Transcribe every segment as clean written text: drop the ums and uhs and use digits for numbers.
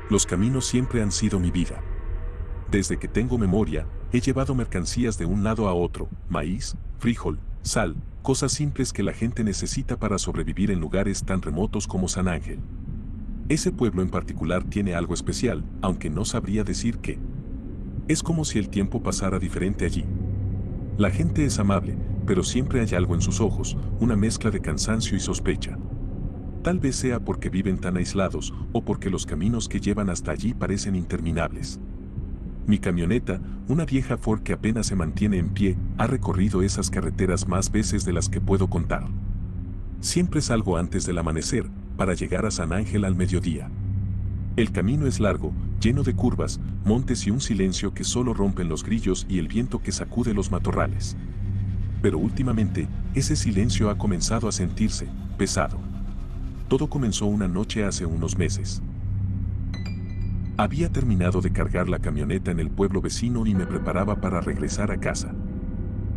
Los caminos siempre han sido mi vida. Desde que tengo memoria, he llevado mercancías de un lado a otro, maíz, frijol, sal, cosas simples que la gente necesita para sobrevivir en lugares tan remotos como San Ángel. Ese pueblo en particular tiene algo especial, aunque no sabría decir qué. Es como si el tiempo pasara diferente allí. La gente es amable, pero siempre hay algo en sus ojos, una mezcla de cansancio y sospecha. Tal vez sea porque viven tan aislados o porque los caminos que llevan hasta allí parecen interminables. Mi camioneta, una vieja Ford que apenas se mantiene en pie, ha recorrido esas carreteras más veces de las que puedo contar. Siempre salgo antes del amanecer, para llegar a San Ángel al mediodía. El camino es largo, lleno de curvas, montes y un silencio que solo rompen los grillos y el viento que sacude los matorrales. Pero últimamente, ese silencio ha comenzado a sentirse pesado. Todo comenzó una noche hace unos meses. Había terminado de cargar la camioneta en el pueblo vecino y me preparaba para regresar a casa.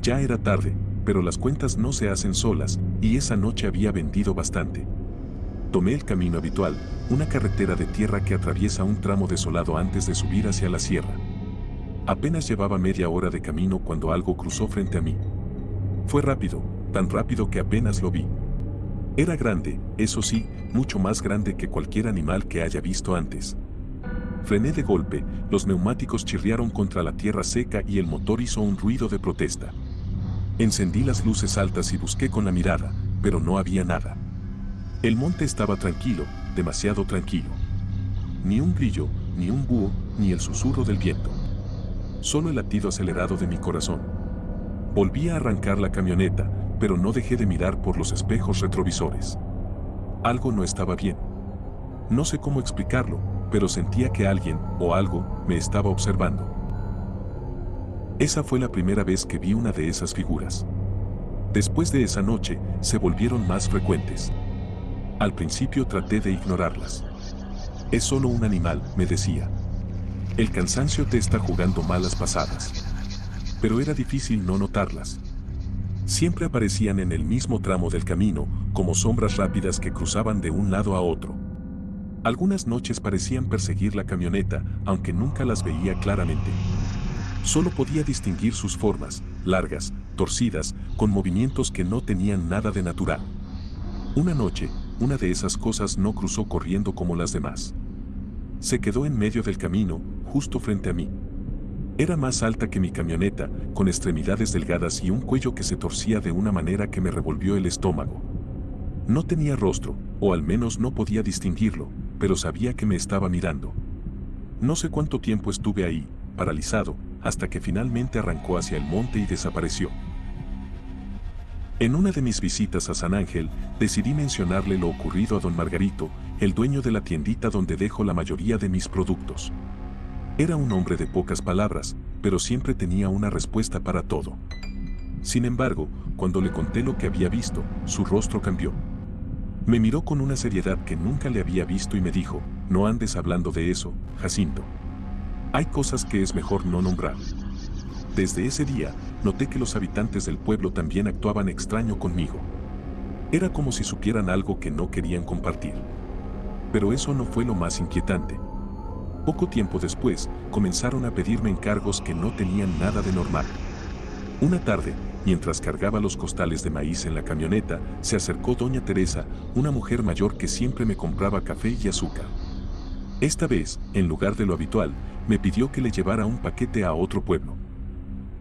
Ya era tarde, pero las cuentas no se hacen solas, y esa noche había vendido bastante. Tomé el camino habitual, una carretera de tierra que atraviesa un tramo desolado antes de subir hacia la sierra. Apenas llevaba media hora de camino cuando algo cruzó frente a mí. Fue rápido, tan rápido que apenas lo vi. Era grande, eso sí, mucho más grande que cualquier animal que haya visto antes. Frené de golpe, los neumáticos chirriaron contra la tierra seca y el motor hizo un ruido de protesta. Encendí las luces altas y busqué con la mirada, pero no había nada. El monte estaba tranquilo, demasiado tranquilo. Ni un grillo, ni un búho, ni el susurro del viento. Solo el latido acelerado de mi corazón. Volví a arrancar la camioneta, pero no dejé de mirar por los espejos retrovisores. Algo no estaba bien. No sé cómo explicarlo, pero sentía que alguien, o algo, me estaba observando. Esa fue la primera vez que vi una de esas figuras. Después de esa noche, se volvieron más frecuentes. Al principio traté de ignorarlas. Es solo un animal, me decía. El cansancio te está jugando malas pasadas. Pero era difícil no notarlas. Siempre aparecían en el mismo tramo del camino, como sombras rápidas que cruzaban de un lado a otro. Algunas noches parecían perseguir la camioneta, aunque nunca las veía claramente. Solo podía distinguir sus formas, largas, torcidas, con movimientos que no tenían nada de natural. Una noche, una de esas cosas no cruzó corriendo como las demás. Se quedó en medio del camino, justo frente a mí. Era más alta que mi camioneta, con extremidades delgadas y un cuello que se torcía de una manera que me revolvió el estómago. No tenía rostro, o al menos no podía distinguirlo, pero sabía que me estaba mirando. No sé cuánto tiempo estuve ahí, paralizado, hasta que finalmente arrancó hacia el monte y desapareció. En una de mis visitas a San Ángel, decidí mencionarle lo ocurrido a don Margarito, el dueño de la tiendita donde dejo la mayoría de mis productos. Era un hombre de pocas palabras, pero siempre tenía una respuesta para todo. Sin embargo, cuando le conté lo que había visto, su rostro cambió. Me miró con una seriedad que nunca le había visto y me dijo, no andes hablando de eso, Jacinto. Hay cosas que es mejor no nombrar. Desde ese día, noté que los habitantes del pueblo también actuaban extraño conmigo. Era como si supieran algo que no querían compartir. Pero eso no fue lo más inquietante. Poco tiempo después, comenzaron a pedirme encargos que no tenían nada de normal. Una tarde, mientras cargaba los costales de maíz en la camioneta, se acercó doña Teresa, una mujer mayor que siempre me compraba café y azúcar. Esta vez, en lugar de lo habitual, me pidió que le llevara un paquete a otro pueblo.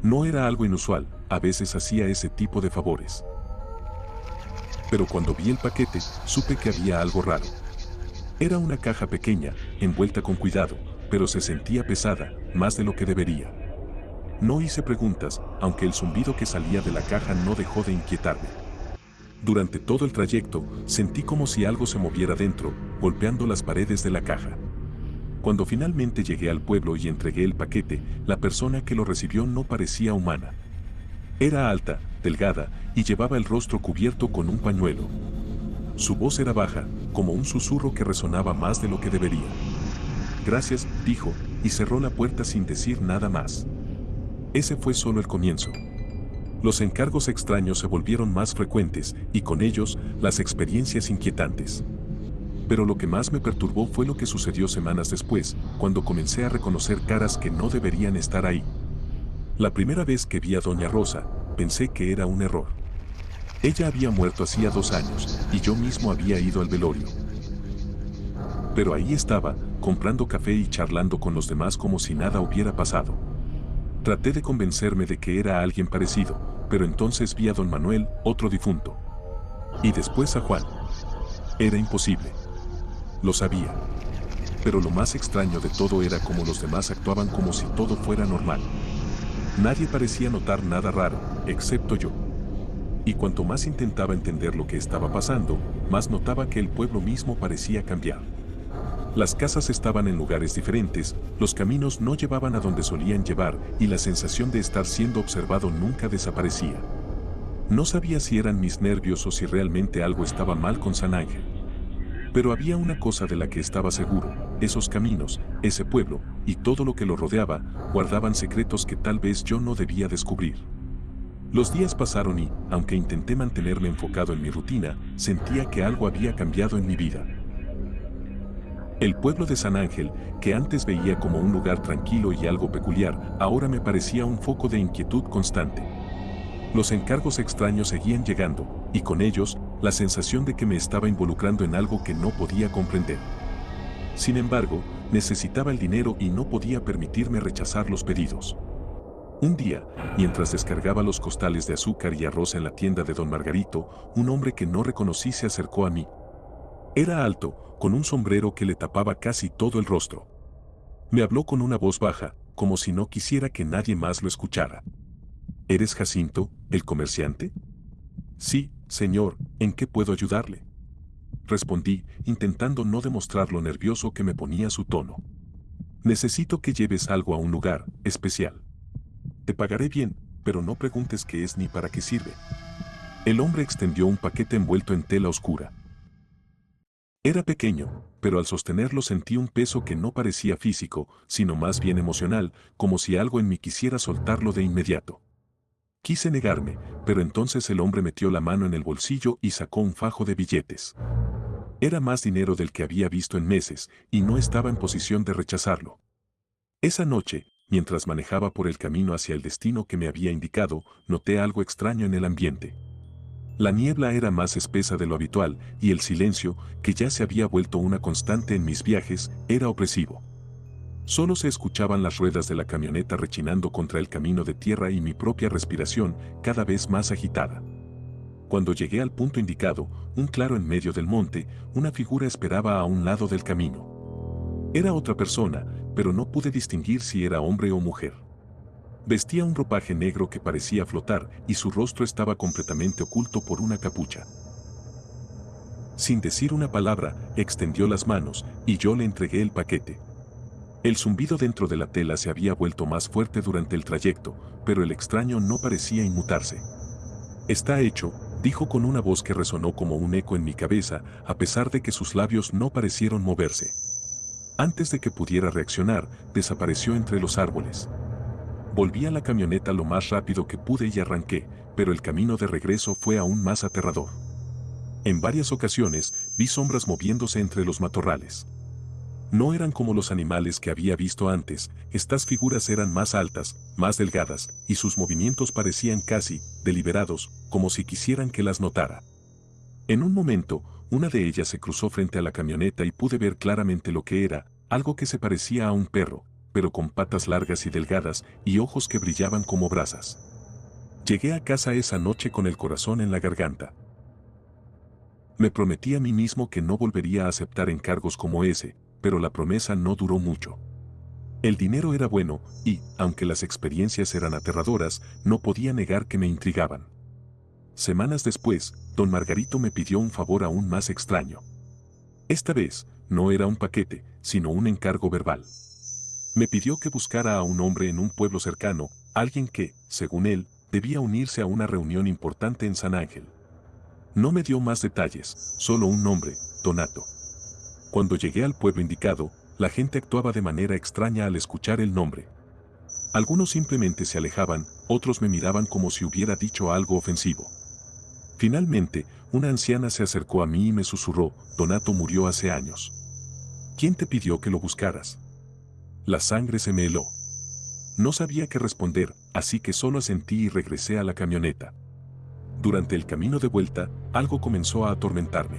No era algo inusual, a veces hacía ese tipo de favores. Pero cuando vi el paquete, supe que había algo raro. Era una caja pequeña, envuelta con cuidado, pero se sentía pesada, más de lo que debería. No hice preguntas, aunque el zumbido que salía de la caja no dejó de inquietarme. Durante todo el trayecto, sentí como si algo se moviera dentro, golpeando las paredes de la caja. Cuando finalmente llegué al pueblo y entregué el paquete, la persona que lo recibió no parecía humana. Era alta, delgada, y llevaba el rostro cubierto con un pañuelo. Su voz era baja, como un susurro que resonaba más de lo que debería. Gracias, dijo, y cerró la puerta sin decir nada más. Ese fue solo el comienzo. Los encargos extraños se volvieron más frecuentes, y con ellos, las experiencias inquietantes. Pero lo que más me perturbó fue lo que sucedió semanas después, cuando comencé a reconocer caras que no deberían estar ahí. La primera vez que vi a Doña Rosa, pensé que era un error. Ella había muerto hacía 2 años, y yo mismo había ido al velorio. Pero ahí estaba, comprando café y charlando con los demás como si nada hubiera pasado. Traté de convencerme de que era alguien parecido, pero entonces vi a don Manuel, otro difunto. Y después a Juan. Era imposible. Lo sabía. Pero lo más extraño de todo era cómo los demás actuaban como si todo fuera normal. Nadie parecía notar nada raro, excepto yo. Y cuanto más intentaba entender lo que estaba pasando, más notaba que el pueblo mismo parecía cambiar. Las casas estaban en lugares diferentes, los caminos no llevaban a donde solían llevar y la sensación de estar siendo observado nunca desaparecía. No sabía si eran mis nervios o si realmente algo estaba mal con San Ángel. Pero había una cosa de la que estaba seguro: esos caminos, ese pueblo y todo lo que lo rodeaba, guardaban secretos que tal vez yo no debía descubrir. Los días pasaron y, aunque intenté mantenerme enfocado en mi rutina, sentía que algo había cambiado en mi vida. El pueblo de San Ángel, que antes veía como un lugar tranquilo y algo peculiar, ahora me parecía un foco de inquietud constante. Los encargos extraños seguían llegando, y con ellos, la sensación de que me estaba involucrando en algo que no podía comprender. Sin embargo, necesitaba el dinero y no podía permitirme rechazar los pedidos. Un día, mientras descargaba los costales de azúcar y arroz en la tienda de don Margarito, un hombre que no reconocí se acercó a mí. Era alto, con un sombrero que le tapaba casi todo el rostro. Me habló con una voz baja, como si no quisiera que nadie más lo escuchara. ¿Eres Jacinto, el comerciante? Sí, señor, ¿en qué puedo ayudarle? Respondí, intentando no demostrar lo nervioso que me ponía su tono. Necesito que lleves algo a un lugar especial. Te pagaré bien, pero no preguntes qué es ni para qué sirve. El hombre extendió un paquete envuelto en tela oscura. Era pequeño, pero al sostenerlo sentí un peso que no parecía físico, sino más bien emocional, como si algo en mí quisiera soltarlo de inmediato. Quise negarme, pero entonces el hombre metió la mano en el bolsillo y sacó un fajo de billetes. Era más dinero del que había visto en meses, y no estaba en posición de rechazarlo. Esa noche, mientras manejaba por el camino hacia el destino que me había indicado, noté algo extraño en el ambiente. La niebla era más espesa de lo habitual, y el silencio, que ya se había vuelto una constante en mis viajes, era opresivo. Solo se escuchaban las ruedas de la camioneta rechinando contra el camino de tierra y mi propia respiración, cada vez más agitada. Cuando llegué al punto indicado, un claro en medio del monte, una figura esperaba a un lado del camino. Era otra persona, pero no pude distinguir si era hombre o mujer. Vestía un ropaje negro que parecía flotar y su rostro estaba completamente oculto por una capucha. Sin decir una palabra, extendió las manos y yo le entregué el paquete. El zumbido dentro de la tela se había vuelto más fuerte durante el trayecto, pero el extraño no parecía inmutarse. Está hecho, dijo con una voz que resonó como un eco en mi cabeza, a pesar de que sus labios no parecieron moverse. Antes de que pudiera reaccionar, desapareció entre los árboles. Volví a la camioneta lo más rápido que pude y arranqué, pero el camino de regreso fue aún más aterrador. En varias ocasiones, vi sombras moviéndose entre los matorrales. No eran como los animales que había visto antes, estas figuras eran más altas, más delgadas, y sus movimientos parecían casi deliberados, como si quisieran que las notara. En un momento, una de ellas se cruzó frente a la camioneta y pude ver claramente lo que era, algo que se parecía a un perro, pero con patas largas y delgadas y ojos que brillaban como brasas. Llegué a casa esa noche con el corazón en la garganta. Me prometí a mí mismo que no volvería a aceptar encargos como ese, pero la promesa no duró mucho. El dinero era bueno y, aunque las experiencias eran aterradoras, no podía negar que me intrigaban. Semanas después, don Margarito me pidió un favor aún más extraño. Esta vez, no era un paquete, sino un encargo verbal. Me pidió que buscara a un hombre en un pueblo cercano, alguien que, según él, debía unirse a una reunión importante en San Ángel. No me dio más detalles, solo un nombre, Donato. Cuando llegué al pueblo indicado, la gente actuaba de manera extraña al escuchar el nombre. Algunos simplemente se alejaban, otros me miraban como si hubiera dicho algo ofensivo. Finalmente, una anciana se acercó a mí y me susurró: Donato murió hace años. ¿Quién te pidió que lo buscaras? La sangre se me heló. No sabía qué responder, así que solo asentí y regresé a la camioneta. Durante el camino de vuelta, algo comenzó a atormentarme.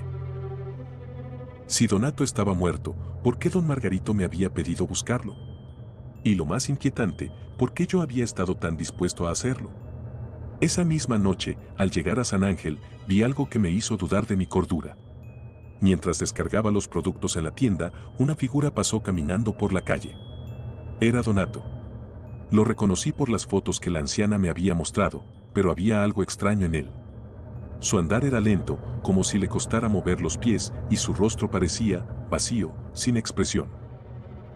Si Donato estaba muerto, ¿por qué don Margarito me había pedido buscarlo? Y lo más inquietante, ¿por qué yo había estado tan dispuesto a hacerlo? Esa misma noche, al llegar a San Ángel, vi algo que me hizo dudar de mi cordura. Mientras descargaba los productos en la tienda, una figura pasó caminando por la calle. Era Donato. Lo reconocí por las fotos que la anciana me había mostrado, pero había algo extraño en él. Su andar era lento, como si le costara mover los pies, y su rostro parecía vacío, sin expresión.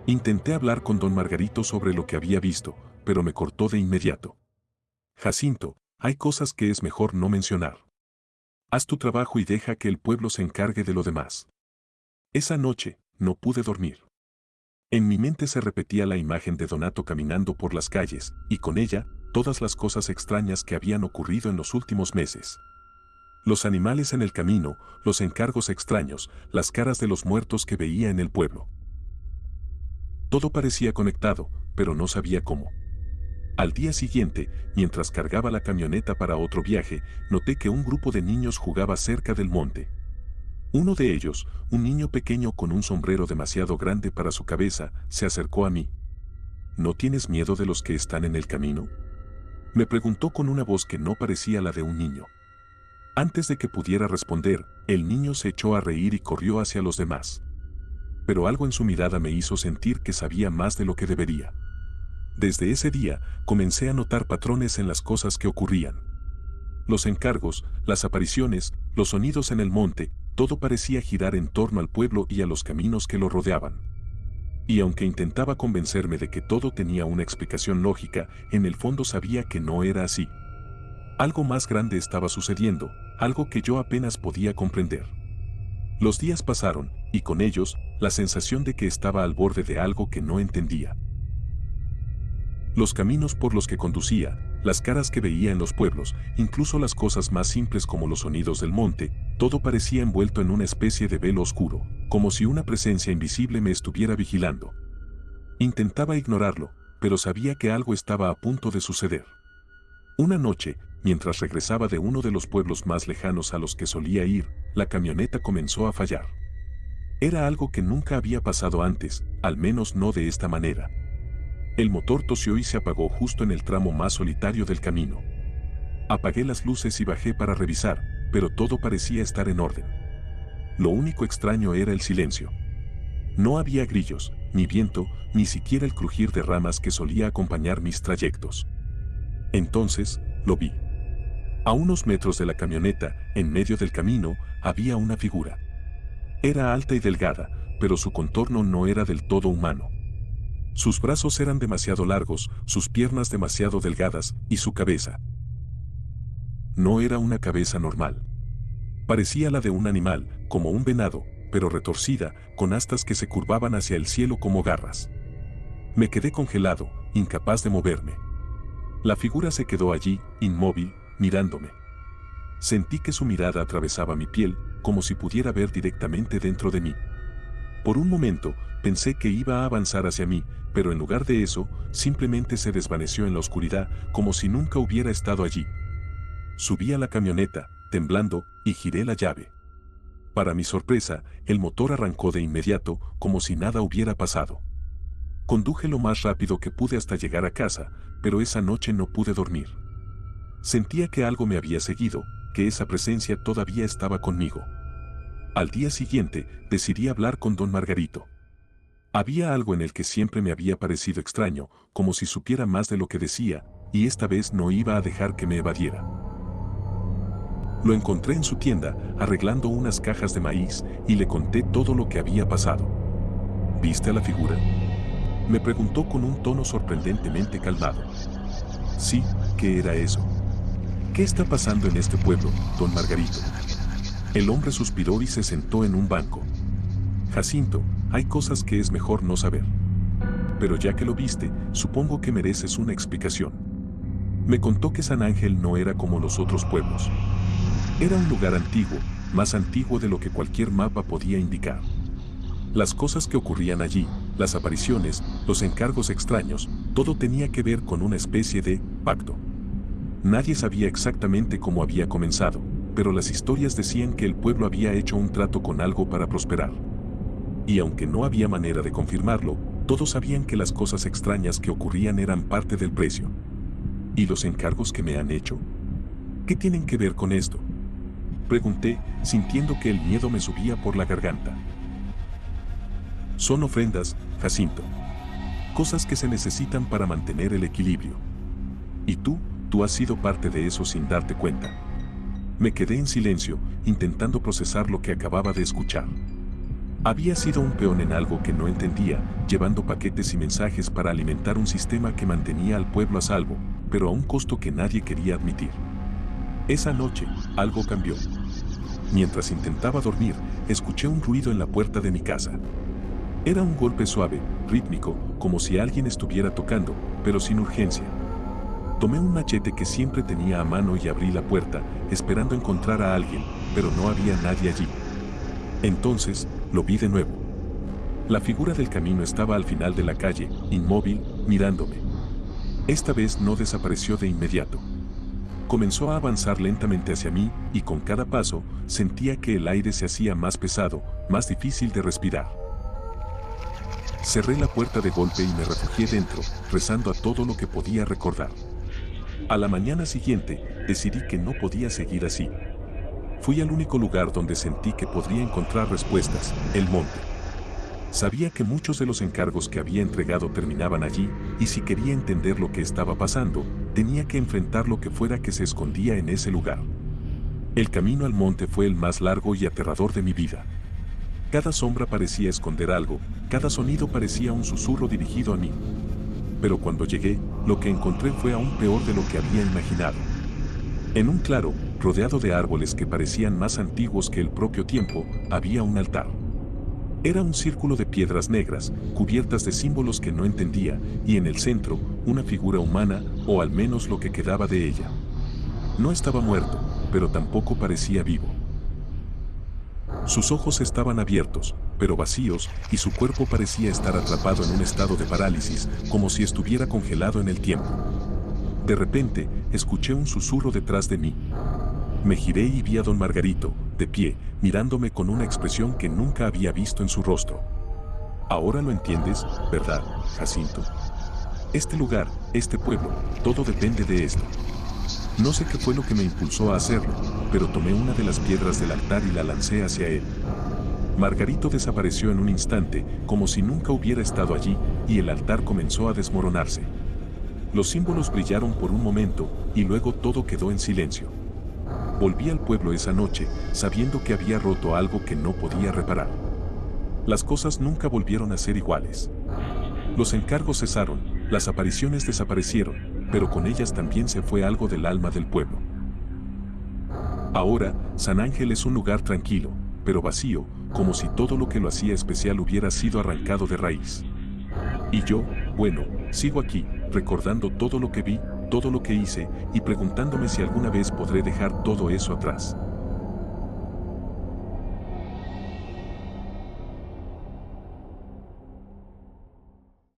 Intenté hablar con don Margarito sobre lo que había visto, pero me cortó de inmediato. Jacinto, hay cosas que es mejor no mencionar. Haz tu trabajo y deja que el pueblo se encargue de lo demás. Esa noche, no pude dormir. En mi mente se repetía la imagen de Donato caminando por las calles, y con ella, todas las cosas extrañas que habían ocurrido en los últimos meses. Los animales en el camino, los encargos extraños, las caras de los muertos que veía en el pueblo. Todo parecía conectado, pero no sabía cómo. Al día siguiente, mientras cargaba la camioneta para otro viaje, noté que un grupo de niños jugaba cerca del monte. Uno de ellos, un niño pequeño con un sombrero demasiado grande para su cabeza, se acercó a mí. ¿No tienes miedo de los que están en el camino?, me preguntó con una voz que no parecía la de un niño. Antes de que pudiera responder, el niño se echó a reír y corrió hacia los demás. Pero algo en su mirada me hizo sentir que sabía más de lo que debería. Desde ese día, comencé a notar patrones en las cosas que ocurrían. Los encargos, las apariciones, los sonidos en el monte, todo parecía girar en torno al pueblo y a los caminos que lo rodeaban. Y aunque intentaba convencerme de que todo tenía una explicación lógica, en el fondo sabía que no era así. Algo más grande estaba sucediendo, algo que yo apenas podía comprender. Los días pasaron, y con ellos, la sensación de que estaba al borde de algo que no entendía. Los caminos por los que conducía, las caras que veía en los pueblos, incluso las cosas más simples como los sonidos del monte, todo parecía envuelto en una especie de velo oscuro, como si una presencia invisible me estuviera vigilando. Intentaba ignorarlo, pero sabía que algo estaba a punto de suceder. Una noche, mientras regresaba de uno de los pueblos más lejanos a los que solía ir, la camioneta comenzó a fallar. Era algo que nunca había pasado antes, al menos no de esta manera. El motor tosió y se apagó justo en el tramo más solitario del camino. Apagué las luces y bajé para revisar, pero todo parecía estar en orden. Lo único extraño era el silencio. No había grillos, ni viento, ni siquiera el crujir de ramas que solía acompañar mis trayectos. Entonces, lo vi. A unos metros de la camioneta, en medio del camino, había una figura. Era alta y delgada, pero su contorno no era del todo humano. Sus brazos eran demasiado largos, sus piernas demasiado delgadas, y su cabeza. No era una cabeza normal. Parecía la de un animal, como un venado, pero retorcida, con astas que se curvaban hacia el cielo como garras. Me quedé congelado, incapaz de moverme. La figura se quedó allí, inmóvil, mirándome. Sentí que su mirada atravesaba mi piel, como si pudiera ver directamente dentro de mí. Por un momento, pensé que iba a avanzar hacia mí, pero en lugar de eso, simplemente se desvaneció en la oscuridad, como si nunca hubiera estado allí. Subí a la camioneta, temblando, y giré la llave. Para mi sorpresa, el motor arrancó de inmediato, como si nada hubiera pasado. Conduje lo más rápido que pude hasta llegar a casa, pero esa noche no pude dormir. Sentía que algo me había seguido, que esa presencia todavía estaba conmigo. Al día siguiente, decidí hablar con don Margarito. Había algo en el que siempre me había parecido extraño, como si supiera más de lo que decía, y esta vez no iba a dejar que me evadiera. Lo encontré en su tienda, arreglando unas cajas de maíz, y le conté todo lo que había pasado. ¿Viste a la figura?, me preguntó con un tono sorprendentemente calmado. Sí, ¿qué era eso? ¿Qué está pasando en este pueblo, don Margarito? El hombre suspiró y se sentó en un banco. Jacinto, hay cosas que es mejor no saber. Pero ya que lo viste, supongo que mereces una explicación. Me contó que San Ángel no era como los otros pueblos. Era un lugar antiguo, más antiguo de lo que cualquier mapa podía indicar. Las cosas que ocurrían allí, las apariciones, los encargos extraños, todo tenía que ver con una especie de pacto. Nadie sabía exactamente cómo había comenzado, pero las historias decían que el pueblo había hecho un trato con algo para prosperar. Y aunque no había manera de confirmarlo, todos sabían que las cosas extrañas que ocurrían eran parte del precio. ¿Y los encargos que me han hecho? ¿Qué tienen que ver con esto? Pregunté, sintiendo que el miedo me subía por la garganta. Son ofrendas, Jacinto. Cosas que se necesitan para mantener el equilibrio. ¿Y tú has sido parte de eso sin darte cuenta? Me quedé en silencio, intentando procesar lo que acababa de escuchar. Había sido un peón en algo que no entendía, llevando paquetes y mensajes para alimentar un sistema que mantenía al pueblo a salvo, pero a un costo que nadie quería admitir. Esa noche, algo cambió. Mientras intentaba dormir, escuché un ruido en la puerta de mi casa. Era un golpe suave, rítmico, como si alguien estuviera tocando, pero sin urgencia. Tomé un machete que siempre tenía a mano y abrí la puerta, esperando encontrar a alguien, pero no había nadie allí. Entonces, lo vi de nuevo. La figura del camino estaba al final de la calle, inmóvil, mirándome. Esta vez no desapareció de inmediato. Comenzó a avanzar lentamente hacia mí, y con cada paso, sentía que el aire se hacía más pesado, más difícil de respirar. Cerré la puerta de golpe y me refugié dentro, rezando a todo lo que podía recordar. A la mañana siguiente, decidí que no podía seguir así. Fui al único lugar donde sentí que podría encontrar respuestas, el monte. Sabía que muchos de los encargos que había entregado terminaban allí, y si quería entender lo que estaba pasando, tenía que enfrentar lo que fuera que se escondía en ese lugar. El camino al monte fue el más largo y aterrador de mi vida. Cada sombra parecía esconder algo, cada sonido parecía un susurro dirigido a mí. Pero cuando llegué, lo que encontré fue aún peor de lo que había imaginado. En un claro, rodeado de árboles que parecían más antiguos que el propio tiempo, había un altar. Era un círculo de piedras negras, cubiertas de símbolos que no entendía, y en el centro, una figura humana, o al menos lo que quedaba de ella. No estaba muerto, pero tampoco parecía vivo. Sus ojos estaban abiertos, pero vacíos, y su cuerpo parecía estar atrapado en un estado de parálisis, como si estuviera congelado en el tiempo. De repente, escuché un susurro detrás de mí. Me giré y vi a don Margarito, de pie, mirándome con una expresión que nunca había visto en su rostro. Ahora lo entiendes, ¿verdad, Jacinto? Este lugar, este pueblo, todo depende de esto. No sé qué fue lo que me impulsó a hacerlo, pero tomé una de las piedras del altar y la lancé hacia él. Margarito desapareció en un instante, como si nunca hubiera estado allí, y el altar comenzó a desmoronarse. Los símbolos brillaron por un momento, y luego todo quedó en silencio. Volví al pueblo esa noche, sabiendo que había roto algo que no podía reparar. Las cosas nunca volvieron a ser iguales. Los encargos cesaron, las apariciones desaparecieron, pero con ellas también se fue algo del alma del pueblo. Ahora, San Ángel es un lugar tranquilo, pero vacío, como si todo lo que lo hacía especial hubiera sido arrancado de raíz. Y yo, bueno, sigo aquí, recordando todo lo que vi, todo lo que hice, y preguntándome si alguna vez podré dejar todo eso atrás.